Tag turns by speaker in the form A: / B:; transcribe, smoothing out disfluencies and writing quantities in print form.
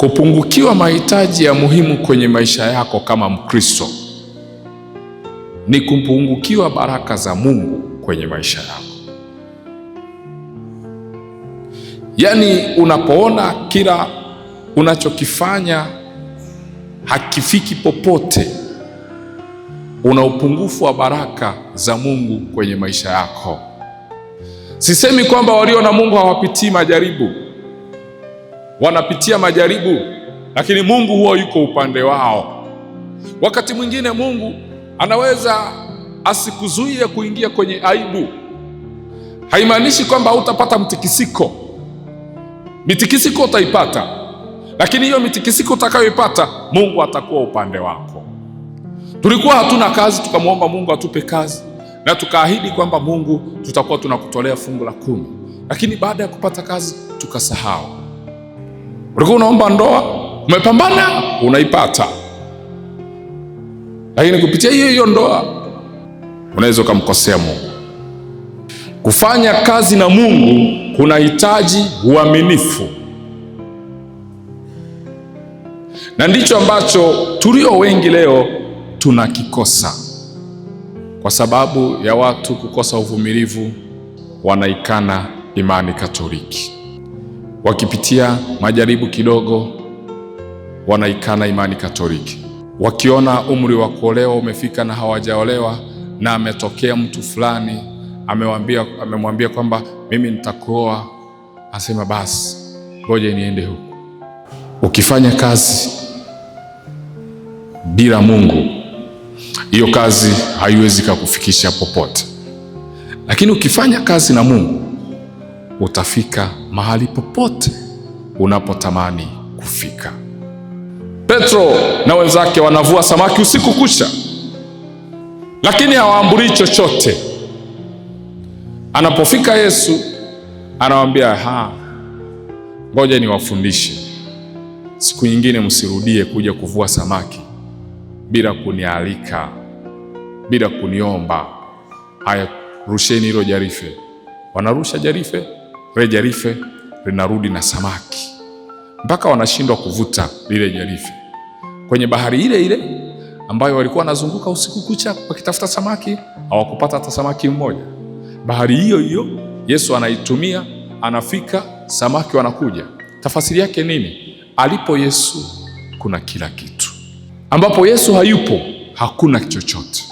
A: Kupungukiwa mahitaji ya muhimu kwenye maisha yako kama Mkristo ni kupungukiwa baraka za Mungu kwenye maisha yako. Yaani unapoona kila unachokifanya hakifiki popote, una upungufu wa baraka za Mungu kwenye maisha yako. Sisemi kwamba walio na Mungu hawapitii majaribu. Wanapitia majaribu, lakini Mungu huwa yuko upande wao. Wakati mwingine Mungu anaweza asikuzuie kuingia kwenye aibu. Haimaanishi kwamba hutapata mtikisiko. Mitikisiko utaipata, lakini hiyo mitikisiko utakayoipata Mungu atakuwa upande wako. Tulikuwa hatuna kazi, tukamwomba Mungu atupe kazi, na tukaahidi kwamba Mungu tutakuwa tunakutolea fungu la 10, lakini baada ya kupata kazi tukasahau. Ulikuwa unaomba ndoa, umepambana, unaipata, lakini kupitia hiyo ndoa unaweza ukamkosea Mungu. Kufanya kazi na Mungu kunahitaji uaminifu, na ndicho ambacho tulio wengi leo tunakikosa. Kwa sababu ya watu kukosa uvumilivu, wanaikana imani Katoliki. Wakipitia majaribu kidogo, wanaikana imani Katoliki. Wakiona umri wa kuolewa umefika na hawajaolewa, na ametokea mtu fulani amemwambia kwamba mimi nitakuoa, asema basi ngoja niende huko. Ukifanya kazi bila Mungu, hiyo kazi haiwezi kukufikisha popote, lakini ukifanya kazi na Mungu utafika mahali popote unapotamani kufika. Petro na wenzake wanavua samaki usiku kucha, lakini hawaamburi chochote. Anapofika Yesu anawaambia, ngoja niwafundishe, siku nyingine msirudie kuja kuvua samaki bila kunialika, bila kuniomba. Haya, rusheni hilo jarife. Wanarusha jarife, ile jarife linarudi na samaki, mpaka wanashindwa kuvuta lile jarife kwenye bahari ile ile ambayo walikuwa wanazunguka usiku kucha wakitafuta samaki. Hawakupata hata samaki mmoja. Bahari hiyo hiyo Yesu anaitumia, anafika, samaki wanakuja. Tafasiri yake nini? Alipo Yesu kuna kila kitu, ambapo Yesu hayupo hakuna chochote.